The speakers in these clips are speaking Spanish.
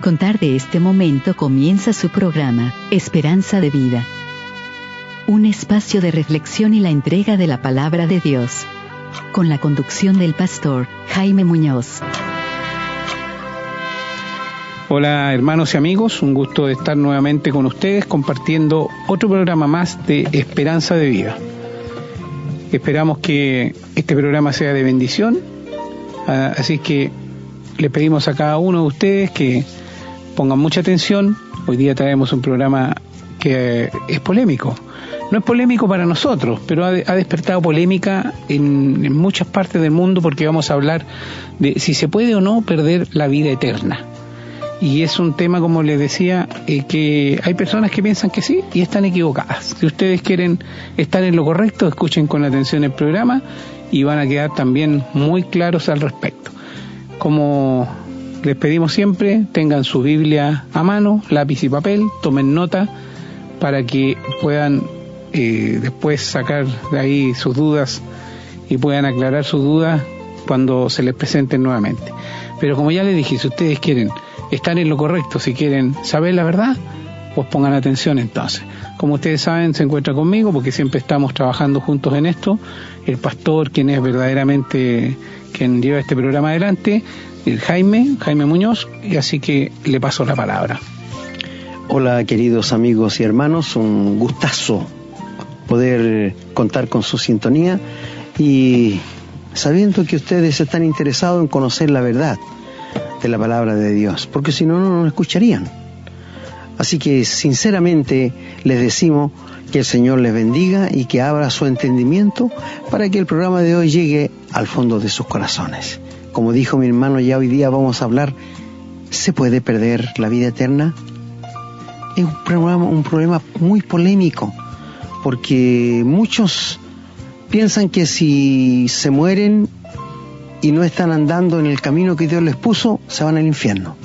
contar de este momento comienza su programa, Esperanza de Vida. Un espacio de reflexión y la entrega de la palabra de Dios. Con la conducción del pastor Jaime Muñoz. Hola hermanos y amigos, un gusto de estar nuevamente con ustedes compartiendo otro programa más de Esperanza de Vida. Esperamos que este programa sea de bendición, así que le pedimos a cada uno de ustedes que pongan mucha atención. Hoy día traemos un programa que es polémico. No es polémico para nosotros, pero ha despertado polémica en muchas partes del mundo, porque vamos a hablar de si se puede o no perder la vida eterna. Y es un tema, como les decía, que hay personas que piensan que sí y están equivocadas. Si ustedes quieren estar en lo correcto, escuchen con atención el programa y van a quedar también muy claros al respecto. Como les pedimos siempre, tengan su Biblia a mano, lápiz y papel, tomen nota para que puedan después sacar de ahí sus dudas y puedan aclarar sus dudas cuando se les presenten nuevamente. Pero como ya les dije, si ustedes quieren estar en lo correcto, si quieren saber la verdad, pues pongan atención entonces. Como ustedes saben, se encuentra conmigo porque siempre estamos trabajando juntos en esto, el pastor, quien es verdaderamente quien lleva este programa adelante, el Jaime Muñoz, y así que le paso la palabra. Hola queridos amigos y hermanos, un gustazo poder contar con su sintonía y sabiendo que ustedes están interesados en conocer la verdad de la palabra de Dios, porque si no, no nos escucharían. Así que sinceramente les decimos que el Señor les bendiga y que abra su entendimiento para que el programa de hoy llegue al fondo de sus corazones. Como dijo mi hermano, ya hoy día vamos a hablar, ¿se puede perder la vida eterna? Es un problema muy polémico, porque muchos piensan que si se mueren y no están andando en el camino que Dios les puso, se van al infierno.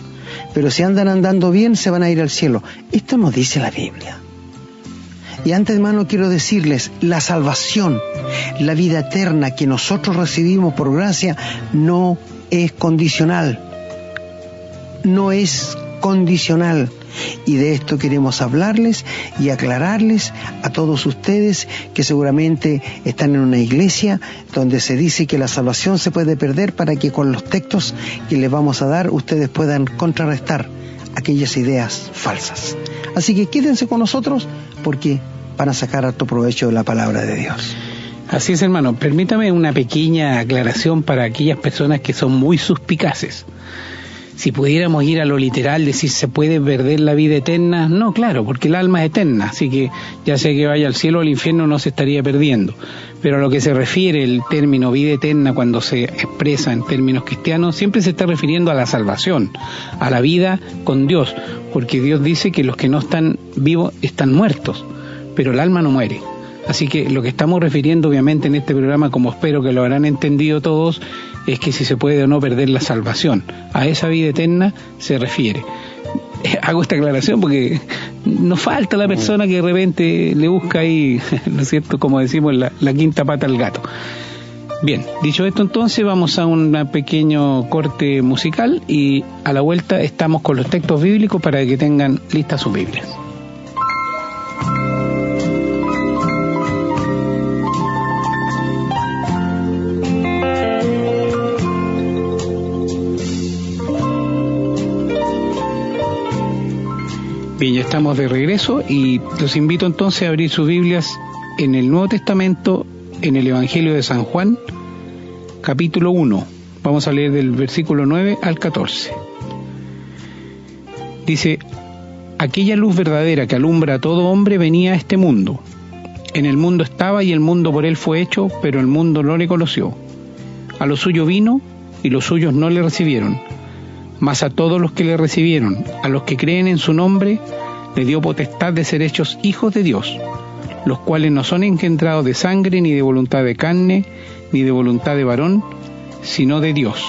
Pero si andan andando bien, se van a ir al cielo. Esto nos dice la Biblia. Y antes, hermano, quiero decirles, la salvación, la vida eterna que nosotros recibimos por gracia, no es condicional. No es condicional. Y de esto queremos hablarles y aclararles a todos ustedes que seguramente están en una iglesia donde se dice que la salvación se puede perder, para que con los textos que les vamos a dar ustedes puedan contrarrestar aquellas ideas falsas. Así que quédense con nosotros porque van a sacar harto provecho de la palabra de Dios. Así es, hermano. Permítame una pequeña aclaración para aquellas personas que son muy suspicaces. Si pudiéramos ir a lo literal, decir se puede perder la vida eterna, no, claro, porque el alma es eterna, así que ya sea que vaya al cielo o al infierno no se estaría perdiendo. Pero a lo que se refiere el término vida eterna, cuando se expresa en términos cristianos, siempre se está refiriendo a la salvación, a la vida con Dios, porque Dios dice que los que no están vivos están muertos, pero el alma no muere. Así que lo que estamos refiriendo obviamente en este programa, como espero que lo habrán entendido todos, es que si se puede o no perder la salvación. A esa vida eterna se refiere. Hago esta aclaración porque no falta la persona que de repente le busca ahí, ¿no es cierto?, como decimos, la quinta pata al gato. Bien, dicho esto entonces vamos a un pequeño corte musical y a la vuelta estamos con los textos bíblicos para que tengan listas sus Biblias. Bien, ya estamos de regreso y los invito entonces a abrir sus Biblias en el Nuevo Testamento, en el Evangelio de San Juan, capítulo 1. Vamos a leer del versículo 9 al 14. Dice: aquella luz verdadera que alumbra a todo hombre venía a este mundo. En el mundo estaba y el mundo por él fue hecho, pero el mundo no le conoció. A lo suyo vino y los suyos no le recibieron. Mas a todos los que le recibieron, a los que creen en su nombre, le dio potestad de ser hechos hijos de Dios, los cuales no son engendrados de sangre, ni de voluntad de carne, ni de voluntad de varón, sino de Dios.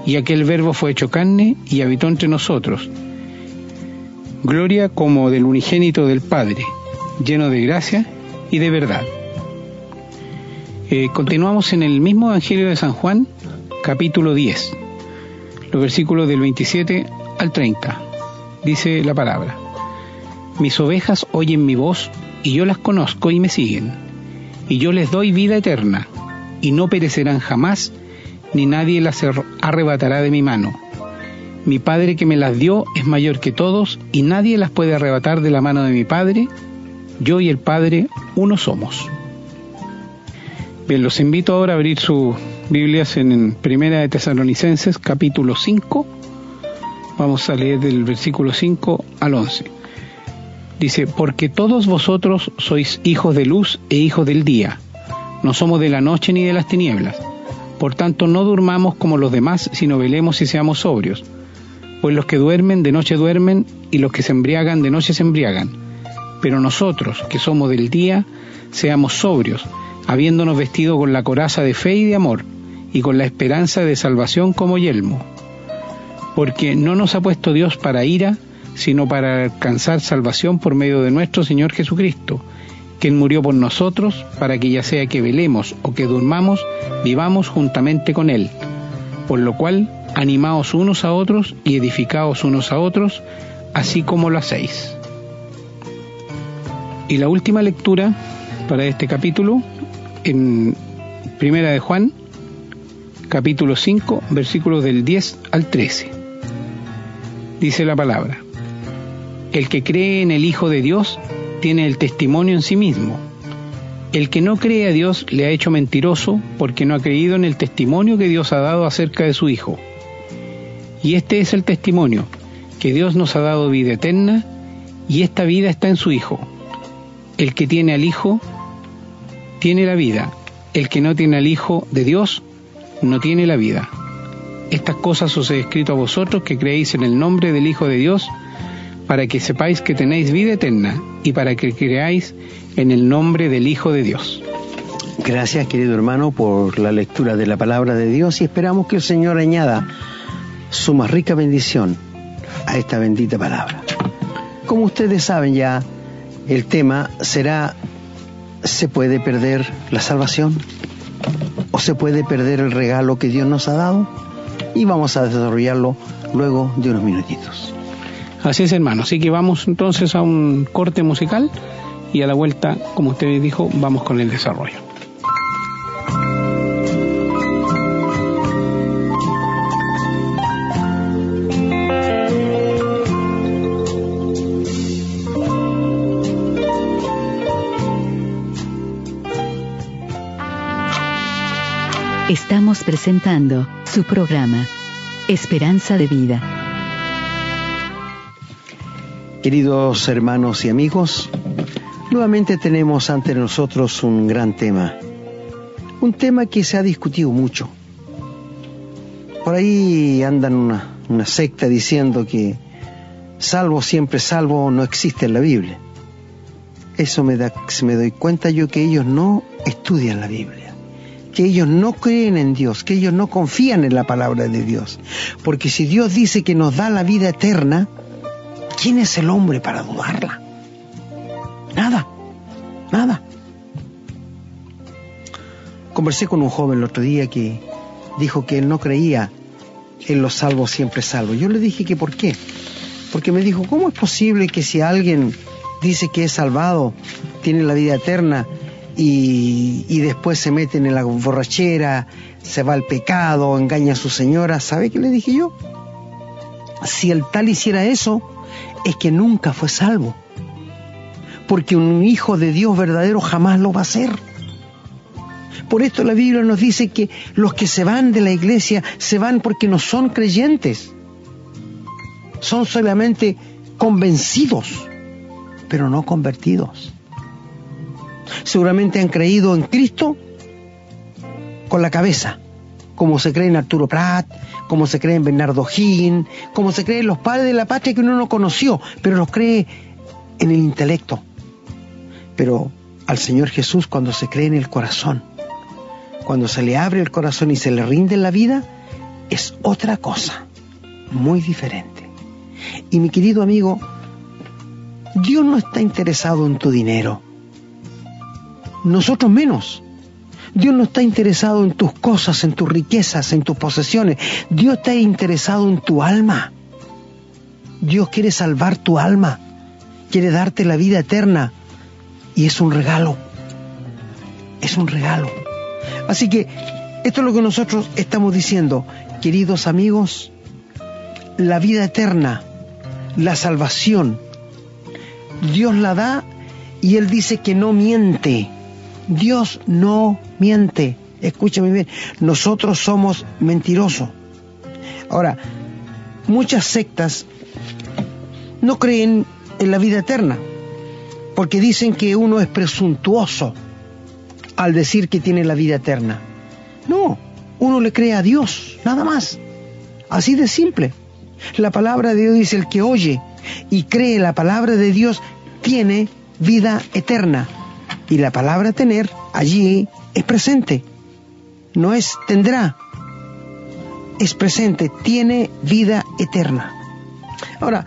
Y aquel Verbo fue hecho carne y habitó entre nosotros. Gloria como del unigénito del Padre, lleno de gracia y de verdad. Continuamos en el mismo Evangelio de San Juan, capítulo 10. Los versículos del 27 al 30. Dice la palabra: mis ovejas oyen mi voz, y yo las conozco y me siguen, y yo les doy vida eterna, y no perecerán jamás, ni nadie las arrebatará de mi mano. Mi Padre que me las dio es mayor que todos, y nadie las puede arrebatar de la mano de mi Padre. Yo y el Padre uno somos. Bien, los invito ahora a abrir sus Biblias en Primera de Tesalonicenses, capítulo 5. Vamos a leer del versículo 5 al 11. Dice: porque todos vosotros sois hijos de luz e hijos del día. No somos de la noche ni de las tinieblas. Por tanto, no durmamos como los demás, sino velemos y seamos sobrios. Pues los que duermen, de noche duermen, y los que se embriagan, de noche se embriagan. Pero nosotros, que somos del día, seamos sobrios, habiéndonos vestido con la coraza de fe y de amor, y con la esperanza de salvación como yelmo. Porque no nos ha puesto Dios para ira, sino para alcanzar salvación por medio de nuestro Señor Jesucristo, quien murió por nosotros, para que ya sea que velemos o que durmamos, vivamos juntamente con Él. Por lo cual, animaos unos a otros y edificaos unos a otros, así como lo hacéis. Y la última lectura para este capítulo, en Primera de Juan, capítulo 5, versículos del 10 al 13. Dice la palabra: el que cree en el Hijo de Dios tiene el testimonio en sí mismo. El que no cree a Dios le ha hecho mentiroso, porque no ha creído en el testimonio que Dios ha dado acerca de su Hijo. Y este es el testimonio, que Dios nos ha dado vida eterna, y esta vida está en su Hijo. El que tiene al Hijo tiene la vida. El que no tiene al Hijo de Dios no tiene la vida. Estas cosas os he escrito a vosotros que creéis en el nombre del Hijo de Dios, para que sepáis que tenéis vida eterna, y para que creáis en el nombre del Hijo de Dios. Gracias, querido hermano, por la lectura de la palabra de Dios, y esperamos que el Señor añada su más rica bendición a esta bendita palabra. Como ustedes saben ya, el tema será: ¿se puede perder la salvación? ¿O se puede perder el regalo que Dios nos ha dado? Y vamos a desarrollarlo luego de unos minutitos. Así es, hermano. Así que vamos entonces a un corte musical, y a la vuelta, como usted dijo, vamos con el desarrollo. Estamos presentando su programa Esperanza de Vida. Queridos hermanos y amigos, nuevamente tenemos ante nosotros un gran tema. Un tema que se ha discutido mucho. Por ahí andan una secta diciendo que salvo siempre salvo no existe en la Biblia. Eso me doy cuenta yo que ellos no estudian la Biblia, que ellos no creen en Dios, que ellos no confían en la palabra de Dios. Porque si Dios dice que nos da la vida eterna, ¿quién es el hombre para dudarla? Nada. Conversé con un joven el otro día que dijo que él no creía en los salvos siempre salvos. Yo le dije que ¿por qué? Porque me dijo: ¿cómo es posible que si alguien dice que es salvado, tiene la vida eterna, y después se mete en la borrachera, se va al pecado, engaña a su señora? ¿Sabe qué le dije yo? Si el tal hiciera eso, es que nunca fue salvo, porque un hijo de Dios verdadero jamás lo va a ser. Por esto la Biblia nos dice que los que se van de la iglesia se van porque no son creyentes, son solamente convencidos, pero no convertidos. Seguramente han creído en Cristo con la cabeza, como se cree en Arturo Prat, como se cree en Bernardo Higgins, como se cree en los padres de la patria que uno no conoció, pero los cree en el intelecto. Pero al Señor Jesús, cuando se cree en el corazón, cuando se le abre el corazón y se le rinde la vida, es otra cosa, muy diferente. Y mi querido amigo, Dios no está interesado en tu dinero, nosotros menos. Dios no está interesado en tus cosas, en tus riquezas, en tus posesiones. Dios está interesado en tu alma. Dios quiere salvar tu alma, quiere darte la vida eterna, y es un regalo. Es un regalo. Así que esto es lo que nosotros estamos diciendo, queridos amigos. La vida eterna, la salvación, Dios la da, y Él dice que no miente. Dios no miente. Escúchame bien, nosotros somos mentirosos. Ahora, muchas sectas no creen en la vida eterna, porque dicen que uno es presuntuoso al decir que tiene la vida eterna. No, uno le cree a Dios, nada más. Así de simple. La palabra de Dios dice: el que oye y cree la palabra de Dios tiene vida eterna. Y la palabra tener allí es presente. No es tendrá, es presente, tiene vida eterna. Ahora,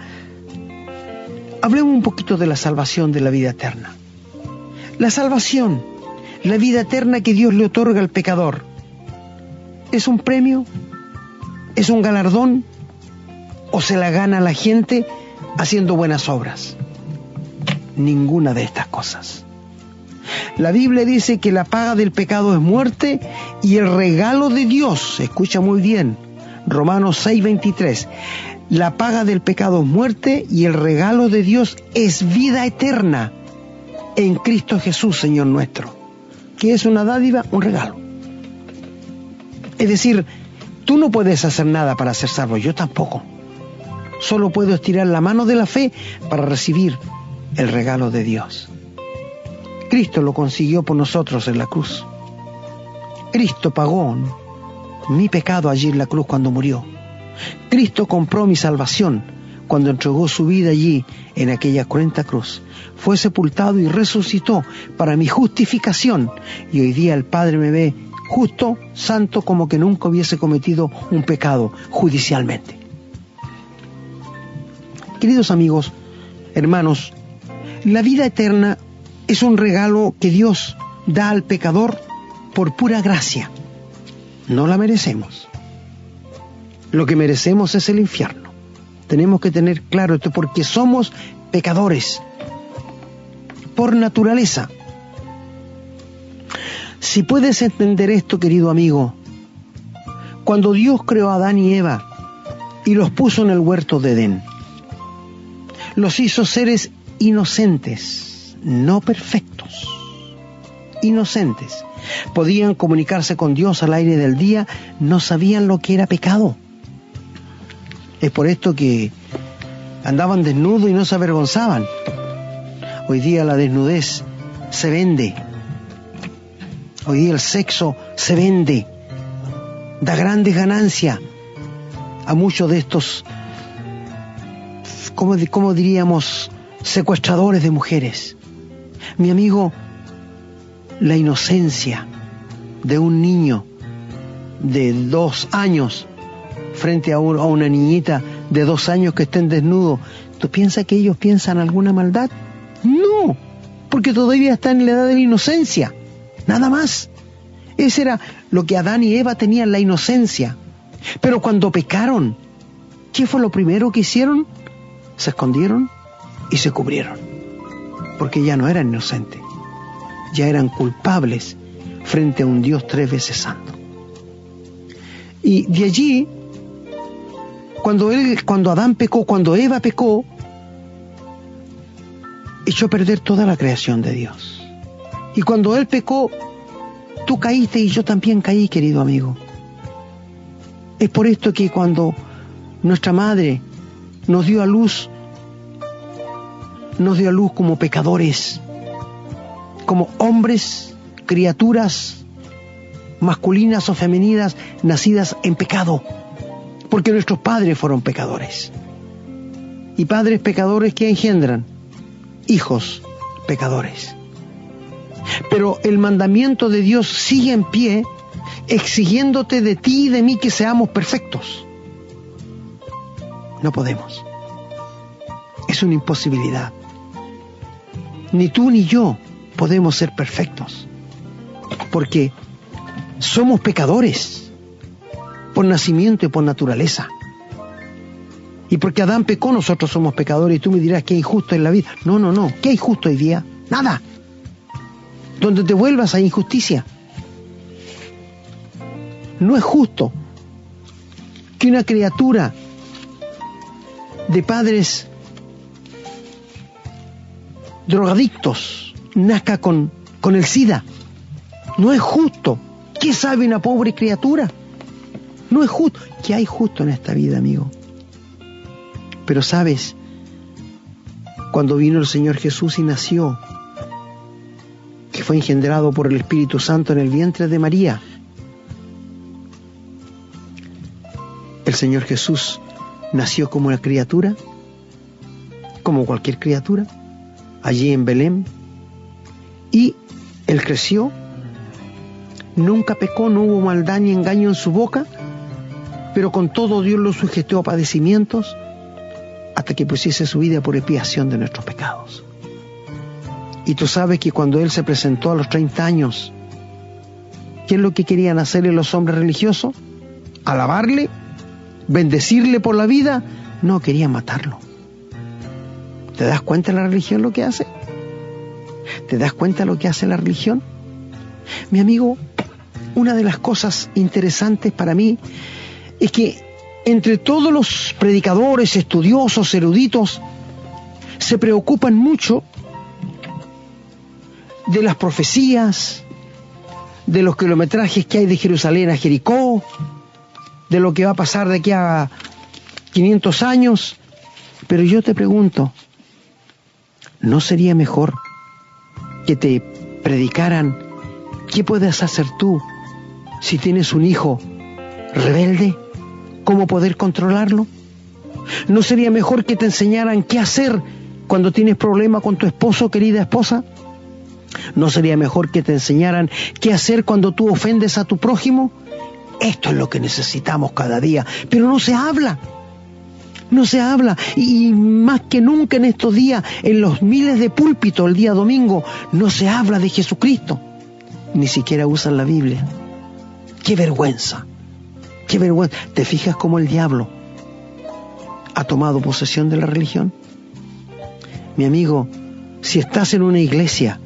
hablemos un poquito de la salvación, de la vida eterna. La salvación, la vida eterna que Dios le otorga al pecador, ¿es un premio? ¿Es un galardón? ¿O se la gana la gente haciendo buenas obras? Ninguna de estas cosas. La Biblia dice que la paga del pecado es muerte, y el regalo de Dios, escucha muy bien, Romanos 6:23, la paga del pecado es muerte, y el regalo de Dios es vida eterna en Cristo Jesús, Señor nuestro. ¿Qué es una dádiva? Un regalo. Es decir, tú no puedes hacer nada para ser salvo, yo tampoco. Solo puedo estirar la mano de la fe para recibir el regalo de Dios. Cristo lo consiguió por nosotros en la cruz. Cristo pagó mi pecado allí en la cruz cuando murió. Cristo compró mi salvación cuando entregó su vida allí en aquella cruenta cruz. Fue sepultado y resucitó para mi justificación, y hoy día el Padre me ve justo, santo, como que nunca hubiese cometido un pecado judicialmente. Queridos amigos, hermanos, la vida eterna es un regalo que Dios da al pecador por pura gracia. No la merecemos. Lo que merecemos es el infierno. Tenemos que tener claro esto, porque somos pecadores por naturaleza. Si puedes entender esto, querido amigo, cuando Dios creó a Adán y Eva y los puso en el huerto de Edén, los hizo seres inocentes, no perfectos, inocentes. Podían comunicarse con Dios al aire del día, no sabían lo que era pecado. Es por esto que andaban desnudos y no se avergonzaban. Hoy día la desnudez se vende. Hoy día el sexo se vende. Da grandes ganancias a muchos de estos, ¿cómo diríamos?, secuestradores de mujeres. Mi amigo, la inocencia de un niño de 2 años frente a una niñita de 2 años que estén desnudos, ¿tú piensas que ellos piensan alguna maldad? No, porque todavía están en la edad de la inocencia, nada más. Ese era lo que Adán y Eva tenían, la inocencia. Pero cuando pecaron, ¿qué fue lo primero que hicieron? Se escondieron y se cubrieron, porque ya no eran inocentes, ya eran culpables frente a un Dios 3 veces santo. Y de allí, cuando Adán pecó, cuando Eva pecó, echó a perder toda la creación de Dios. Y cuando él pecó, tú caíste y yo también caí, querido amigo. Es por esto que cuando nuestra madre nos dio a luz como pecadores, como hombres, criaturas masculinas o femeninas nacidas en pecado, porque nuestros padres fueron pecadores. Y padres pecadores que engendran hijos pecadores. Pero el mandamiento de Dios sigue en pie, exigiéndote de ti y de mí que seamos perfectos. No podemos. Es una imposibilidad. Ni tú ni yo podemos ser perfectos, porque somos pecadores por nacimiento y por naturaleza. Y porque Adán pecó, nosotros somos pecadores. Y tú me dirás, ¿qué injusto es la vida? No. ¿Qué hay justo hoy día? Nada. Donde te vuelvas hay injusticia. No es justo que una criatura de padres drogadictos nazca con el SIDA. No es justo. ¿Qué sabe una pobre criatura? No es justo. ¿Qué hay justo en esta vida, amigo? Pero sabes, cuando vino el Señor Jesús y nació, que fue engendrado por el Espíritu Santo en el vientre de María, el Señor Jesús nació como una criatura, como cualquier criatura, allí en Belén, y Él creció, nunca pecó, no hubo maldad ni engaño en su boca, pero con todo Dios lo sujetó a padecimientos hasta que pusiese su vida por expiación de nuestros pecados. Y tú sabes que cuando Él se presentó a los 30 años, ¿qué es lo que querían hacerle los hombres religiosos? ¿Alabarle? ¿Bendecirle por la vida? No, querían matarlo. ¿Te das cuenta de la religión lo que hace? ¿Te das cuenta de lo que hace la religión? Mi amigo, una de las cosas interesantes para mí es que entre todos los predicadores, estudiosos, eruditos, se preocupan mucho de las profecías, de los kilometrajes que hay de Jerusalén a Jericó, de lo que va a pasar de aquí a 500 años. Pero yo te pregunto, ¿no sería mejor que te predicaran qué puedes hacer tú si tienes un hijo rebelde? ¿Cómo poder controlarlo? ¿No sería mejor que te enseñaran qué hacer cuando tienes problema con tu esposo, querida esposa? ¿No sería mejor que te enseñaran qué hacer cuando tú ofendes a tu prójimo? Esto es lo que necesitamos cada día, pero no se habla. No se habla, y más que nunca en estos días, en los miles de púlpitos el día domingo, no se habla de Jesucristo. Ni siquiera usan la Biblia. ¡Qué vergüenza! ¡Qué vergüenza! ¿Te fijas cómo el diablo ha tomado posesión de la religión? Mi amigo, si estás en una iglesia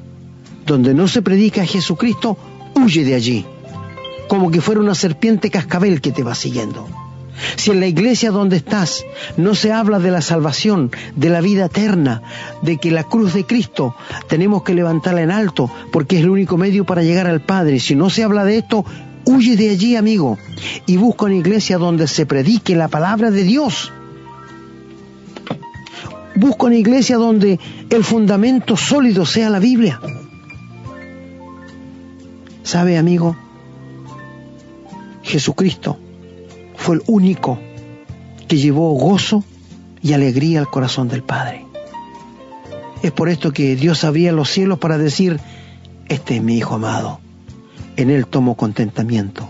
donde no se predica a Jesucristo, huye de allí, como que fuera una serpiente cascabel que te va siguiendo. Si en la iglesia donde estás no se habla de la salvación, de la vida eterna, de que la cruz de Cristo tenemos que levantarla en alto porque es el único medio para llegar al Padre, si no se habla de esto, huye de allí, amigo, y busca una iglesia donde se predique la palabra de Dios. Busca una iglesia donde el fundamento sólido sea la Biblia. ¿Sabe, amigo? Jesucristo fue el único que llevó gozo y alegría al corazón del Padre. Es por esto que Dios abría los cielos para decir: este es mi Hijo amado, en Él tomo contentamiento.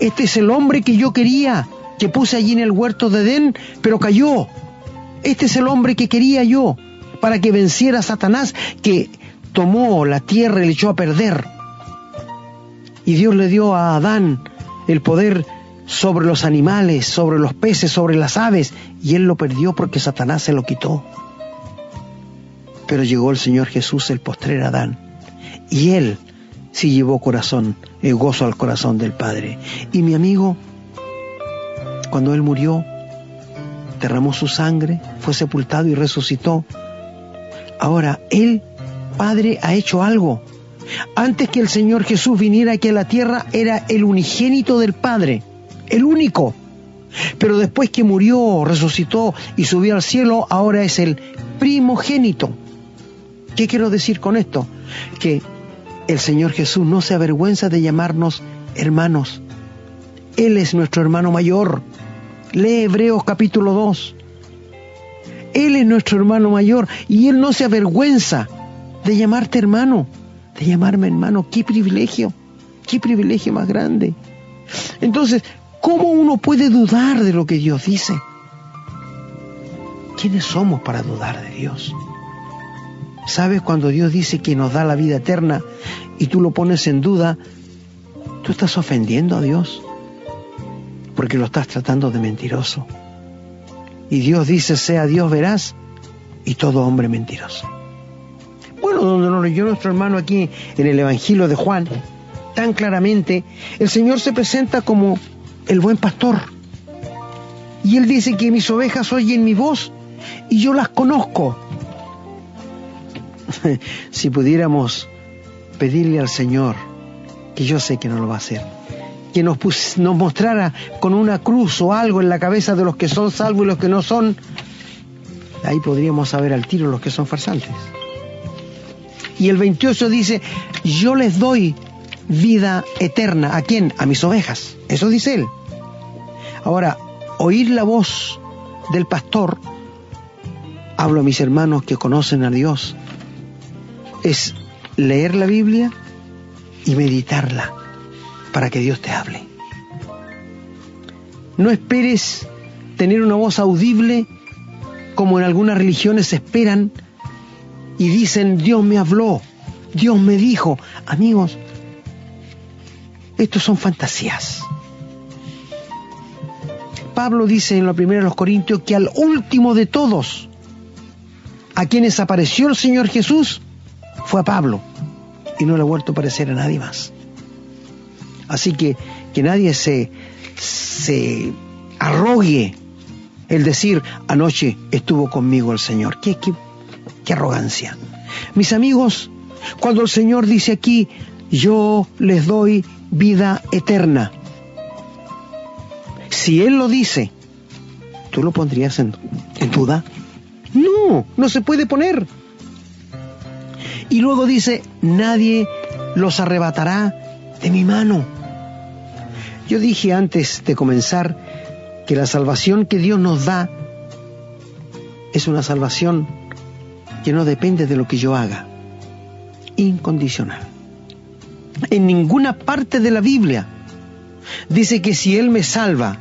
Este es el hombre que yo quería, que puse allí en el huerto de Edén, pero cayó. Este es el hombre que quería yo, para que venciera a Satanás, que tomó la tierra y la echó a perder. Y Dios le dio a Adán el poder sobre los animales, sobre los peces, sobre las aves, y él lo perdió porque Satanás se lo quitó. Pero llegó el Señor Jesús, el postrer Adán, y él sí llevó el gozo al corazón del Padre. Y mi amigo, cuando él murió, derramó su sangre, fue sepultado y resucitó. Ahora, él, Padre, ha hecho algo. Antes que el Señor Jesús viniera aquí a la tierra, era el unigénito del Padre, el único. Pero después que murió, resucitó y subió al cielo, ahora es el primogénito. ¿Qué quiero decir con esto? Que el Señor Jesús no se avergüenza de llamarnos hermanos. Él es nuestro hermano mayor. Lee Hebreos capítulo 2. Él es nuestro hermano mayor y Él no se avergüenza de llamarte hermano, de llamarme hermano. ¡Qué privilegio más grande! Entonces, ¿cómo uno puede dudar de lo que Dios dice? ¿Quiénes somos para dudar de Dios? ¿Sabes? Cuando Dios dice que nos da la vida eterna y tú lo pones en duda, tú estás ofendiendo a Dios, porque lo estás tratando de mentiroso. Y Dios dice, sea Dios veraz y todo hombre mentiroso. Bueno, donde nos leyó nuestro hermano aquí en el Evangelio de Juan, tan claramente, el Señor se presenta como el buen pastor. Y Él dice que mis ovejas oyen mi voz y yo las conozco. Si pudiéramos pedirle al Señor, que yo sé que no lo va a hacer, que nos mostrara con una cruz o algo en la cabeza de los que son salvos y los que no son, ahí podríamos saber al tiro los que son farsantes. Y el 28 dice, yo les doy vida eterna. ¿A quién? A mis ovejas. Eso dice Él. Ahora, oír la voz del pastor, hablo a mis hermanos que conocen a Dios, es leer la Biblia y meditarla para que Dios te hable. No esperes tener una voz audible como en algunas religiones esperan y dicen, Dios me habló, Dios me dijo. Amigos, estos son fantasías. Pablo dice en la primera de los Corintios que al último de todos, a quienes apareció el Señor Jesús, fue a Pablo, y no le ha vuelto a aparecer a nadie más. Así que nadie se arrogue el decir, anoche estuvo conmigo el Señor. ¡Qué arrogancia! Mis amigos, cuando el Señor dice aquí, yo les doy vida eterna, si Él lo dice, ¿tú lo pondrías en duda? No se puede poner. Y luego dice, nadie los arrebatará de mi mano. Yo dije antes de comenzar que la salvación que Dios nos da es una salvación que no depende de lo que yo haga, incondicional. En ninguna parte de la Biblia dice que si Él me salva,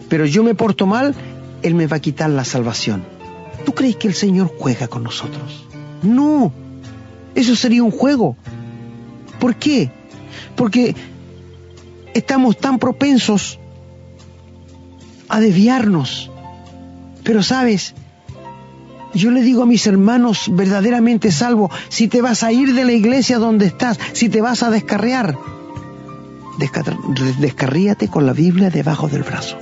pero yo me porto mal, Él me va a quitar la salvación. ¿Tú crees que el Señor juega con nosotros? No, eso sería un juego. ¿Por qué? Porque estamos tan propensos a desviarnos. Pero sabes, yo le digo a mis hermanos verdaderamente salvos, si te vas a ir de la iglesia donde estás, si te vas a descarriar, descarríate con la Biblia debajo del brazo.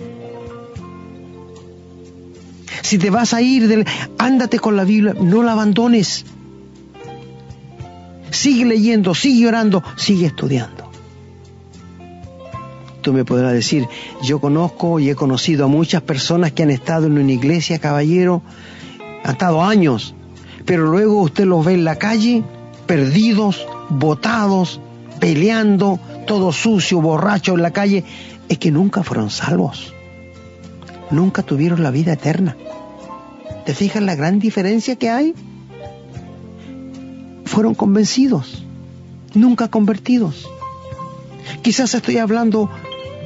Si te vas a ir, ándate con la Biblia, no la abandones. Sigue leyendo, sigue orando, sigue estudiando. Tú me podrás decir, yo conozco y he conocido a muchas personas que han estado en una iglesia, caballero, han estado años, pero luego usted los ve en la calle, perdidos, botados, peleando, todo sucio, borracho en la calle. Es que nunca fueron salvos. Nunca tuvieron la vida eterna. ¿Te fijas la gran diferencia que hay? Fueron convencidos, nunca convertidos. Quizás estoy hablando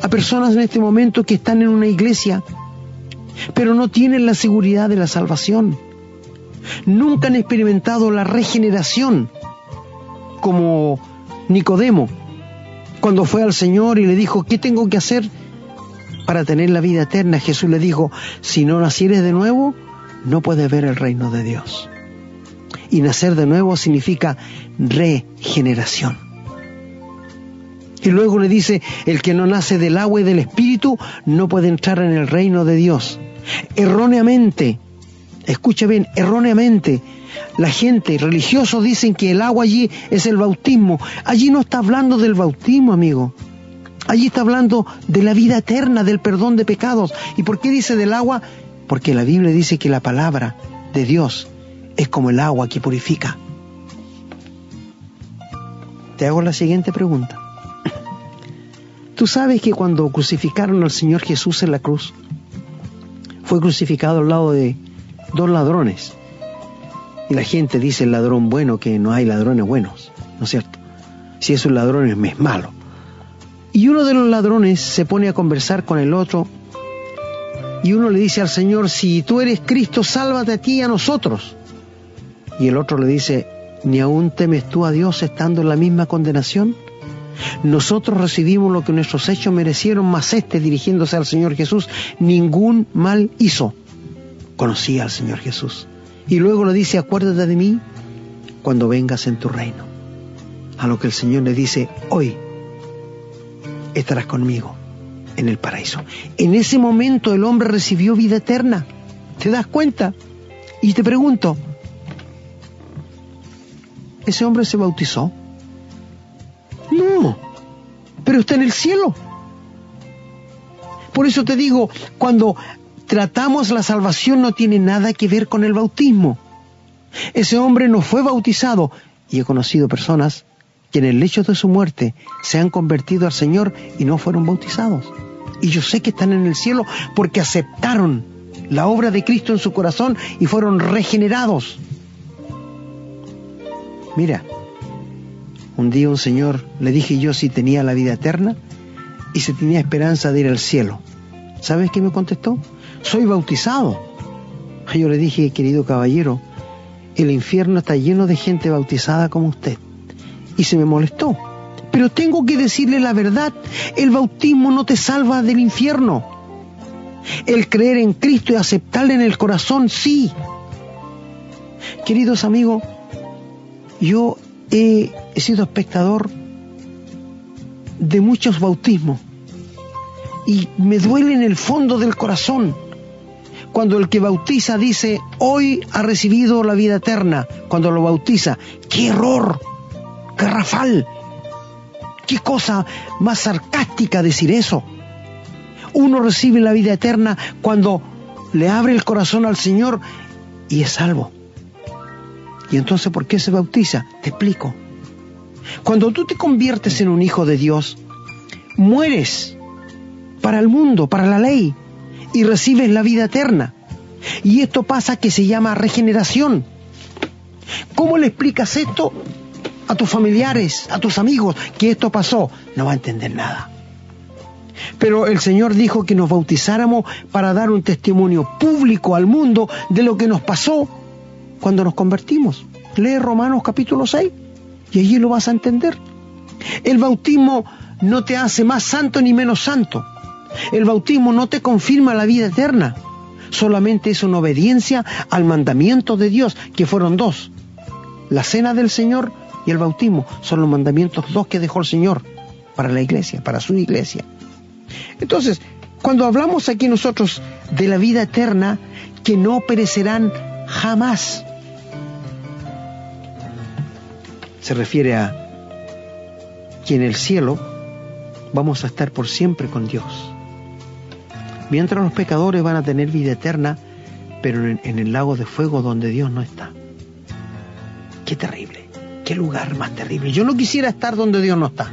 a personas en este momento que están en una iglesia, pero no tienen la seguridad de la salvación. Nunca han experimentado la regeneración, como Nicodemo, cuando fue al Señor y le dijo, ¿qué tengo que hacer para tener la vida eterna? Jesús le dijo, si no nacieres de nuevo, no puedes ver el reino de Dios. Y nacer de nuevo significa regeneración. Y luego le dice, el que no nace del agua y del Espíritu no puede entrar en el reino de Dios. Erróneamente, escucha bien, erróneamente, la gente, religiosos dicen que el agua allí es el bautismo. Allí no está hablando del bautismo, amigo. Allí está hablando de la vida eterna, del perdón de pecados. ¿Y por qué dice del agua? Porque la Biblia dice que la palabra de Dios es como el agua que purifica. Te hago la siguiente pregunta. ¿Tú sabes que cuando crucificaron al Señor Jesús en la cruz, fue crucificado al lado de dos ladrones? Y la gente dice el ladrón bueno, que no hay ladrones buenos, ¿no es cierto? Si es un ladrón es malo. Y uno de los ladrones se pone a conversar con el otro y uno le dice al Señor, si tú eres Cristo, sálvate a ti y a nosotros. Y el otro le dice, ¿ni aún temes tú a Dios estando en la misma condenación? Nosotros recibimos lo que nuestros hechos merecieron, mas este, dirigiéndose al Señor Jesús, ningún mal hizo. conocía al Señor Jesús. Y luego le dice, acuérdate de mí cuando vengas en tu reino. A lo que el Señor le dice, hoy estarás conmigo en el paraíso. En ese momento el hombre recibió vida eterna. ¿Te das cuenta? Y te pregunto, ¿ese hombre se bautizó? No, pero está en el cielo. Por eso te digo, cuando tratamos la salvación no tiene nada que ver con el bautismo. Ese hombre no fue bautizado, y he conocido personas que en el lecho de su muerte se han convertido al Señor y no fueron bautizados. Y yo sé que están en el cielo porque aceptaron la obra de Cristo en su corazón y fueron regenerados. Mira, un día un señor le dije yo si tenía la vida eterna y si tenía esperanza de ir al cielo. ¿Sabes qué me contestó? Soy bautizado. Yo le dije, querido caballero, el infierno está lleno de gente bautizada como usted. Y se me molestó. Pero tengo que decirle la verdad, el bautismo no te salva del infierno. El creer en Cristo y aceptarle en el corazón, sí. Queridos amigos, yo he sido espectador de muchos bautismos y me duele en el fondo del corazón cuando el que bautiza dice, hoy ha recibido la vida eterna. Cuando lo bautiza, ¡qué error! ¡Garrafal! ¡Qué cosa más sarcástica decir eso! Uno recibe la vida eterna cuando le abre el corazón al Señor y es salvo. ¿Y entonces por qué se bautiza? Te explico. Cuando tú te conviertes en un hijo de Dios, mueres para el mundo, para la ley, y recibes la vida eterna. Y esto pasa que se llama regeneración. ¿Cómo le explicas esto a tus familiares, a tus amigos, que esto pasó? No va a entender nada. Pero el Señor dijo que nos bautizáramos para dar un testimonio público al mundo de lo que nos pasó cuando nos convertimos. Lee Romanos capítulo 6 y allí lo vas a entender. El bautismo no te hace más santo ni menos santo. El bautismo no te confirma la vida eterna. Solamente es una obediencia al mandamiento de Dios, que fueron dos. La cena del Señor y el bautismo son los mandamientos dos que dejó el Señor para la iglesia, para su iglesia. Entonces, cuando hablamos aquí nosotros de la vida eterna, que no perecerán jamás, se refiere a que en el cielo vamos a estar por siempre con Dios. Mientras los pecadores van a tener vida eterna, pero en el lago de fuego donde Dios no está. Qué terrible, qué lugar más terrible. Yo no quisiera estar donde Dios no está.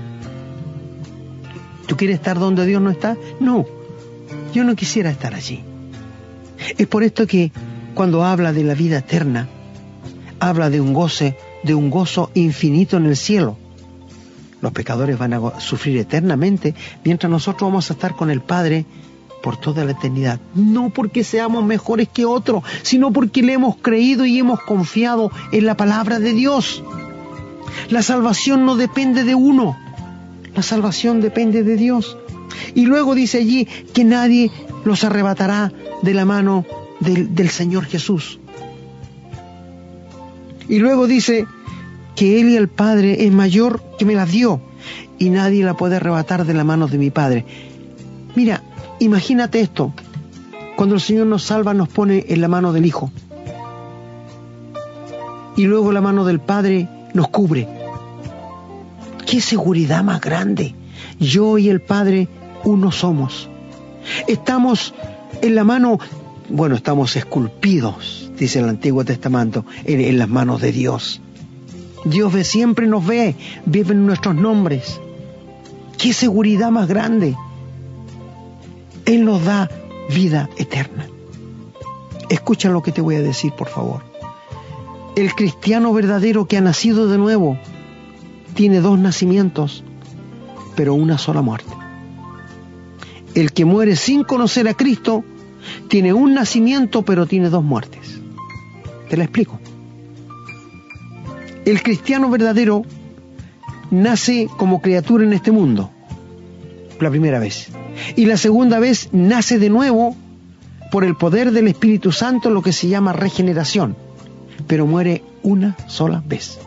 ¿Tú quieres estar donde Dios no está? No, yo no quisiera estar allí. Es por esto que cuando habla de la vida eterna, habla de un gozo infinito en el cielo. Los pecadores van a sufrir eternamente, mientras nosotros vamos a estar con el Padre por toda la eternidad. No porque seamos mejores que otros, sino porque le hemos creído y hemos confiado en la palabra de Dios. La salvación no depende de uno, la salvación depende de Dios. Y luego dice allí que nadie los arrebatará de la mano del Señor Jesús. Y luego dice que Él y el Padre es mayor que me las dio y nadie la puede arrebatar de la mano de mi Padre. Mira, imagínate esto. Cuando el Señor nos salva, nos pone en la mano del Hijo. Y luego la mano del Padre nos cubre. ¡Qué seguridad más grande! Yo y el Padre uno somos. Estamos en la mano, bueno, estamos esculpidos, dice el Antiguo Testamento, en las manos de Dios. Dios siempre nos ve, vive en nuestros nombres. ¡Qué seguridad más grande! Él nos da vida eterna. Escucha lo que te voy a decir, por favor. El cristiano verdadero que ha nacido de nuevo tiene dos nacimientos, pero una sola muerte. El que muere sin conocer a Cristo tiene un nacimiento, pero tiene dos muertes. Te la explico. El cristiano verdadero nace como criatura en este mundo, la primera vez. Y la segunda vez nace de nuevo por el poder del Espíritu Santo lo que se llama regeneración, pero muere una sola vez.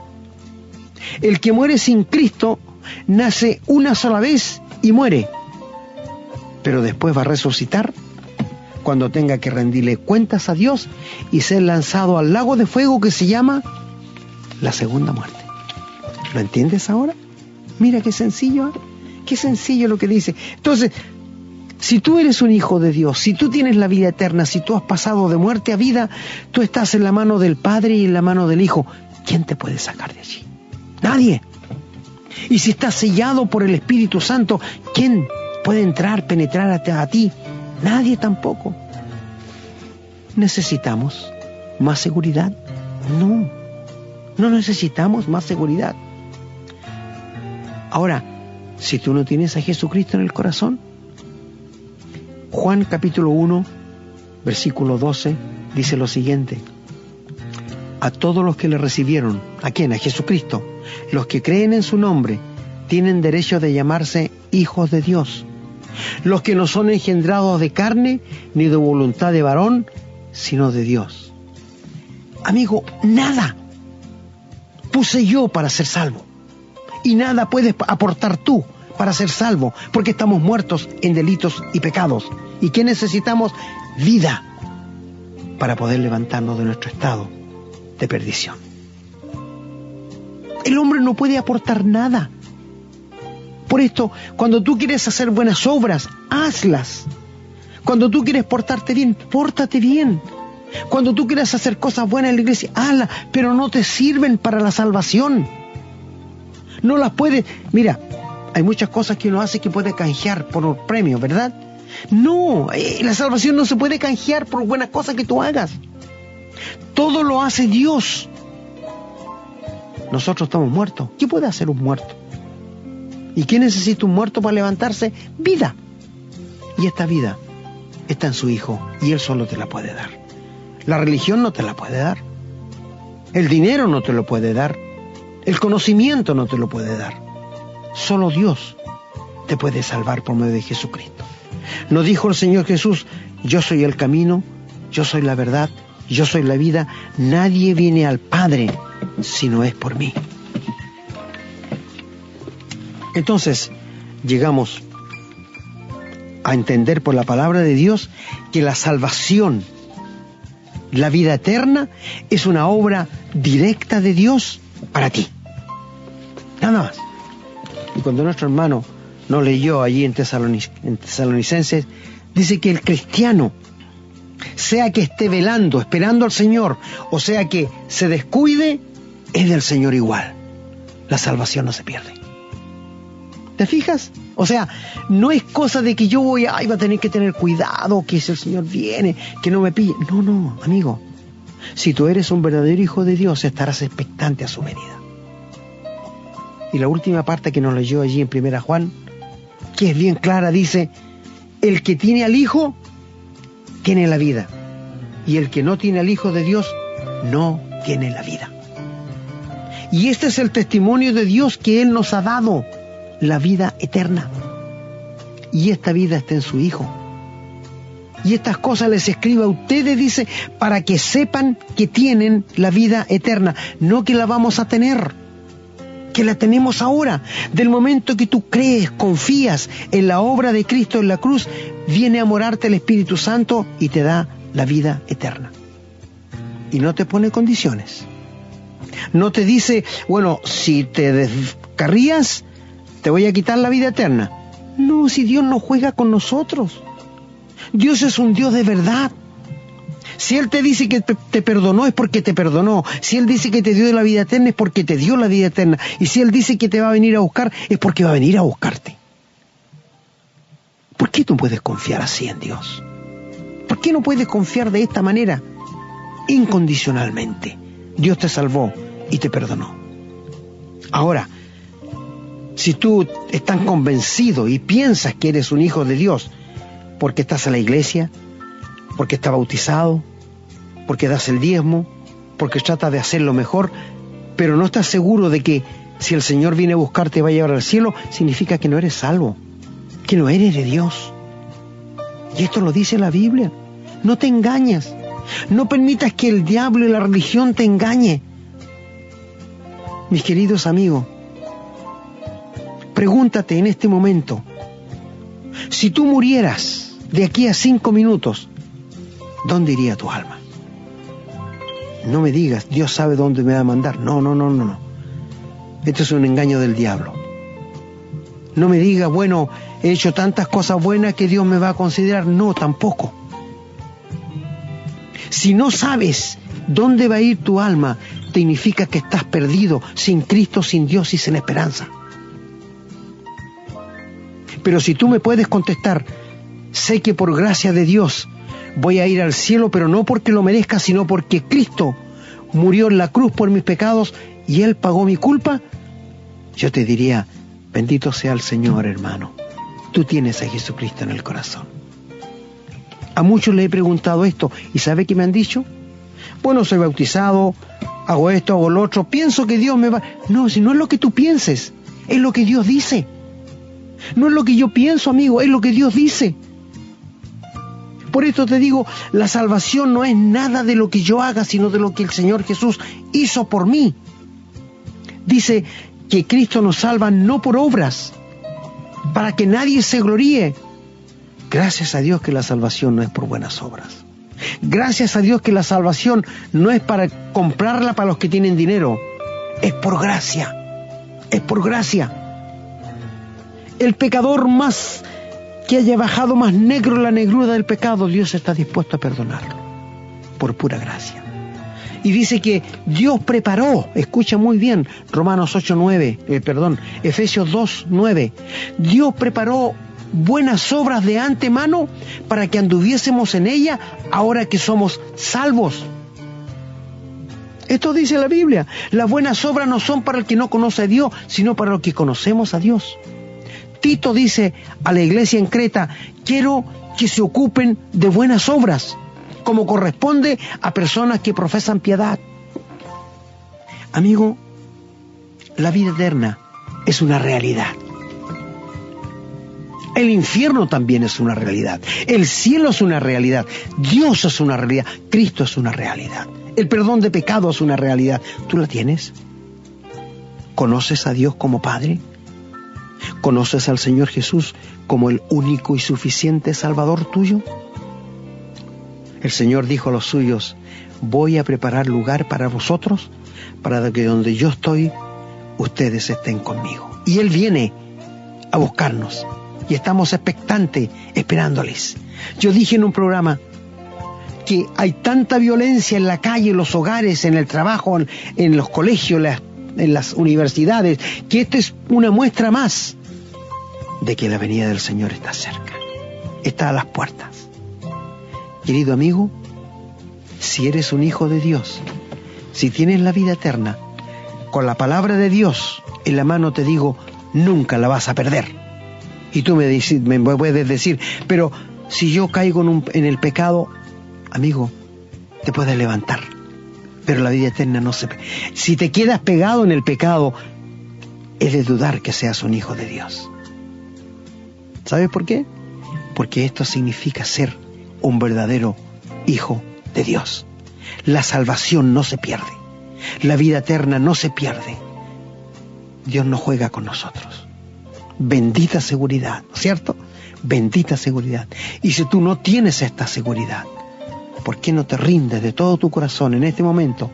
El que muere sin Cristo nace una sola vez y muere, pero después va a resucitar cuando tenga que rendirle cuentas a Dios y ser lanzado al lago de fuego que se llama la segunda muerte. ¿Lo entiendes ahora? Mira qué sencillo, ¿eh? Qué sencillo lo que dice. Entonces, si tú eres un hijo de Dios, si tú tienes la vida eterna, si tú has pasado de muerte a vida, tú estás en la mano del Padre y en la mano del Hijo. ¿Quién te puede sacar de allí? Nadie. Y si estás sellado por el Espíritu Santo, ¿quién puede entrar, penetrar a ti? Nadie tampoco. ¿Necesitamos más seguridad? No, no necesitamos más seguridad. Ahora, si tú no tienes a Jesucristo en el corazón, Juan capítulo 1, versículo 12, dice lo siguiente: a todos los que le recibieron, ¿a quién? A Jesucristo, los que creen en su nombre, tienen derecho de llamarse hijos de Dios. Los que no son engendrados de carne, ni de voluntad de varón, sino de Dios. Amigo, nada puse yo para ser salvo. Y nada puedes aportar tú para ser salvo, porque estamos muertos en delitos y pecados. ¿Y qué necesitamos? Vida, para poder levantarnos de nuestro estado de perdición. El hombre no puede aportar nada. Por esto, cuando tú quieres hacer buenas obras, hazlas. Cuando tú quieres portarte bien, pórtate bien. Cuando tú quieres hacer cosas buenas en la iglesia, hazlas, pero no te sirven para la salvación. No las puedes... Mira, hay muchas cosas que uno hace que puede canjear por un premio, ¿verdad? No, la salvación no se puede canjear por buenas cosas que tú hagas. Todo lo hace Dios. Nosotros estamos muertos. ¿Qué puede hacer un muerto? ¿Y qué necesita un muerto para levantarse? Vida. Y esta vida está en su Hijo, y Él solo te la puede dar. La religión no te la puede dar. El dinero no te lo puede dar. El conocimiento no te lo puede dar. Solo Dios te puede salvar por medio de Jesucristo. ¿No dijo el Señor Jesús: yo soy el camino, yo soy la verdad, yo soy la vida? Nadie viene al Padre si no es por mí. Entonces, llegamos a entender por la palabra de Dios que la salvación, la vida eterna, es una obra directa de Dios para ti. Nada más. Y cuando nuestro hermano nos leyó allí en Tesalonicenses, dice que el cristiano, sea que esté velando, esperando al Señor, o sea que se descuide, es del Señor igual. La salvación no se pierde. ¿Te fijas? O sea, no es cosa de que yo voy a tener que tener cuidado, que si el Señor viene, que no me pille. No, no, amigo. Si tú eres un verdadero hijo de Dios, estarás expectante a su venida. Y la última parte que nos leyó allí en 1 Juan, que es bien clara, dice: el que tiene al Hijo, tiene la vida. Y el que no tiene al Hijo de Dios, no tiene la vida. Y este es el testimonio de Dios que Él nos ha dado, la vida eterna. Y esta vida está en su Hijo. Y estas cosas les escribo a ustedes, dice, para que sepan que tienen la vida eterna. No que la vamos a tener, que la tenemos ahora. Del momento que tú crees, confías en la obra de Cristo en la cruz, viene a morarte el Espíritu Santo y te da la vida eterna. Y no te pone condiciones. No te dice, bueno, si te descarrías, te voy a quitar la vida eterna. No, si Dios no juega con nosotros. Dios es un Dios de verdad. Si Él te dice que te perdonó, es porque te perdonó. Si Él dice que te dio la vida eterna, es porque te dio la vida eterna. Y si Él dice que te va a venir a buscar, es porque va a venir a buscarte. ¿Por qué tú puedes confiar así en Dios? ¿Por qué no puedes confiar de esta manera? Incondicionalmente. Dios te salvó y te perdonó. Ahora, si tú estás convencido y piensas que eres un hijo de Dios porque estás en la iglesia, porque estás bautizado, porque das el diezmo, porque tratas de hacerlo mejor, pero no estás seguro de que si el Señor viene a buscarte y va a llevar al cielo, significa que no eres salvo, que no eres de Dios. Y esto lo dice la Biblia. No te engañes. No permitas que el diablo y la religión te engañe. Mis queridos amigos, pregúntate en este momento, si tú murieras de aquí a 5 minutos, ¿dónde iría tu alma? No me digas, Dios sabe dónde me va a mandar. No. Esto es un engaño del diablo. No me digas, bueno, he hecho tantas cosas buenas que Dios me va a considerar. No, tampoco. Si no sabes dónde va a ir tu alma, significa que estás perdido, sin Cristo, sin Dios y sin esperanza. Pero si tú me puedes contestar, sé que por gracia de Dios voy a ir al cielo, pero no porque lo merezca, sino porque Cristo murió en la cruz por mis pecados y Él pagó mi culpa, yo te diría, bendito sea el Señor, hermano. Tú tienes a Jesucristo en el corazón. A muchos les he preguntado esto, ¿y sabe qué me han dicho? Bueno, soy bautizado, hago esto, hago lo otro, pienso que Dios me va... No, si no es lo que tú pienses, es lo que Dios dice. No es lo que yo pienso, amigo, es lo que Dios dice. Por esto te digo, la salvación no es nada de lo que yo haga, sino de lo que el Señor Jesús hizo por mí. Dice que Cristo nos salva no por obras, para que nadie se gloríe. Gracias a Dios que la salvación no es por buenas obras. Gracias a Dios que la salvación no es para comprarla para los que tienen dinero. Es por gracia. Es por gracia. El pecador más que haya bajado más negro en la negrura del pecado, Dios está dispuesto a perdonarlo. Por pura gracia. Y dice que Dios preparó, escucha muy bien, Efesios 2:9. Dios preparó buenas obras de antemano para que anduviésemos en ella ahora que somos salvos. Esto dice la Biblia. Las buenas obras no son para el que no conoce a Dios, sino para los que conocemos a Dios. Tito dice a la iglesia en Creta, quiero que se ocupen de buenas obras, como corresponde a personas que profesan piedad. Amigo, la vida eterna es una realidad. El infierno también es una realidad. El cielo es una realidad. Dios es una realidad. Cristo es una realidad. El perdón de pecado es una realidad. ¿Tú la tienes? ¿Conoces a Dios como Padre? ¿Conoces al Señor Jesús como el único y suficiente Salvador tuyo? El Señor dijo a los suyos, voy a preparar lugar para vosotros, para que donde yo estoy, ustedes estén conmigo. Y Él viene a buscarnos. Y estamos expectantes, esperándoles. Yo dije en un programa que hay tanta violencia en la calle, en los hogares, en el trabajo, en los colegios, en las universidades, que esto es una muestra más de que la venida del Señor está cerca, está a las puertas. Querido amigo, si eres un hijo de Dios, si tienes la vida eterna, con la palabra de Dios en la mano te digo, nunca la vas a perder. Y tú me puedes decir, pero si yo caigo en el pecado, amigo, te puedes levantar. Pero la vida eterna no se... Si te quedas pegado en el pecado, es de dudar que seas un hijo de Dios. ¿Sabes por qué? Porque esto significa ser un verdadero hijo de Dios. La salvación no se pierde. La vida eterna no se pierde. Dios no juega con nosotros. Bendita seguridad, ¿no es cierto? Bendita seguridad. Y si tú no tienes esta seguridad, ¿por qué no te rindes de todo tu corazón en este momento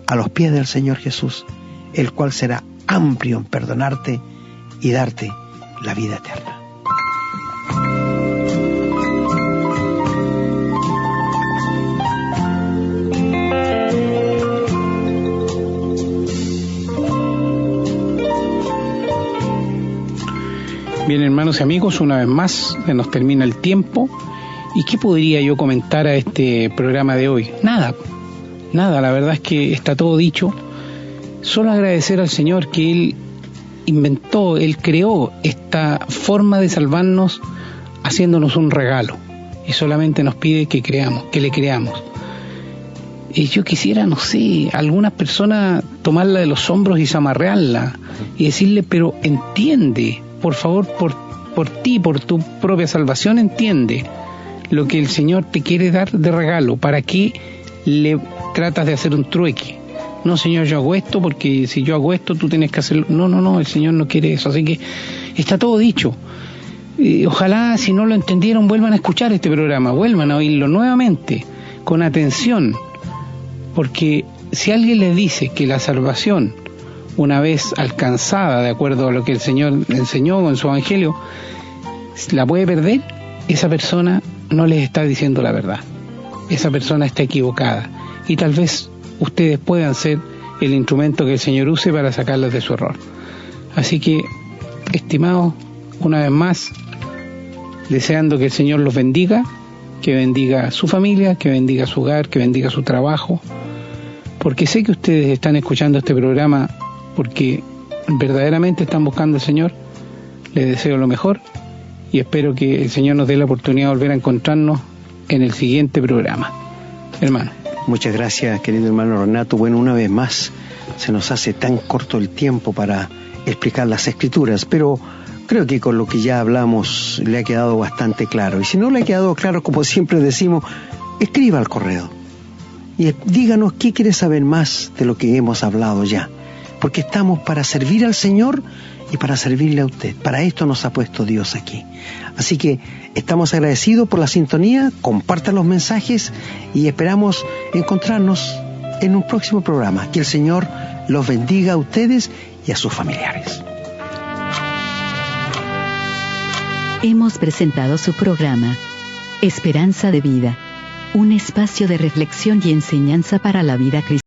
a los pies del Señor Jesús, el cual será amplio en perdonarte y darte la vida eterna? Bien, hermanos y amigos, una vez más se nos termina el tiempo. ¿Y qué podría yo comentar a este programa de hoy? Nada, la verdad es que está todo dicho. Solo agradecer al Señor que Él inventó, Él creó esta forma de salvarnos haciéndonos un regalo. Y solamente nos pide que le creamos. Y yo quisiera, no sé, algunas personas tomarla de los hombros y zamarrearla y decirle, pero entiende, por favor, por ti, por tu propia salvación, entiende. lo que el Señor te quiere dar de regalo. ¿Para qué le tratas de hacer un trueque? No, Señor, yo hago esto porque si yo hago esto tú tienes que hacerlo. No, el Señor no quiere eso. Así que está todo dicho. Ojalá, si no lo entendieron, vuelvan a escuchar este programa, vuelvan a oírlo nuevamente, con atención, porque si alguien les dice que la salvación, una vez alcanzada, de acuerdo a lo que el Señor enseñó con su evangelio, la puede perder, esa persona no les está diciendo la verdad. Esa persona está equivocada. Y tal vez ustedes puedan ser el instrumento que el Señor use para sacarlos de su error. Así que, estimados, una vez más, deseando que el Señor los bendiga, que bendiga a su familia, que bendiga su hogar, que bendiga su trabajo, porque sé que ustedes están escuchando este programa porque verdaderamente están buscando al Señor. Les deseo lo mejor y espero que el Señor nos dé la oportunidad de volver a encontrarnos en el siguiente programa. Hermano. Muchas gracias, querido hermano Renato. Bueno, una vez más, se nos hace tan corto el tiempo para explicar las Escrituras, pero creo que con lo que ya hablamos le ha quedado bastante claro. Y si no le ha quedado claro, como siempre decimos, escriba al correo y díganos qué quiere saber más de lo que hemos hablado ya, porque estamos para servir al Señor y para servirle a usted. Para esto nos ha puesto Dios aquí. Así que estamos agradecidos por la sintonía, compartan los mensajes y esperamos encontrarnos en un próximo programa. Que el Señor los bendiga a ustedes y a sus familiares. Hemos presentado su programa, Esperanza de Vida, un espacio de reflexión y enseñanza para la vida cristiana.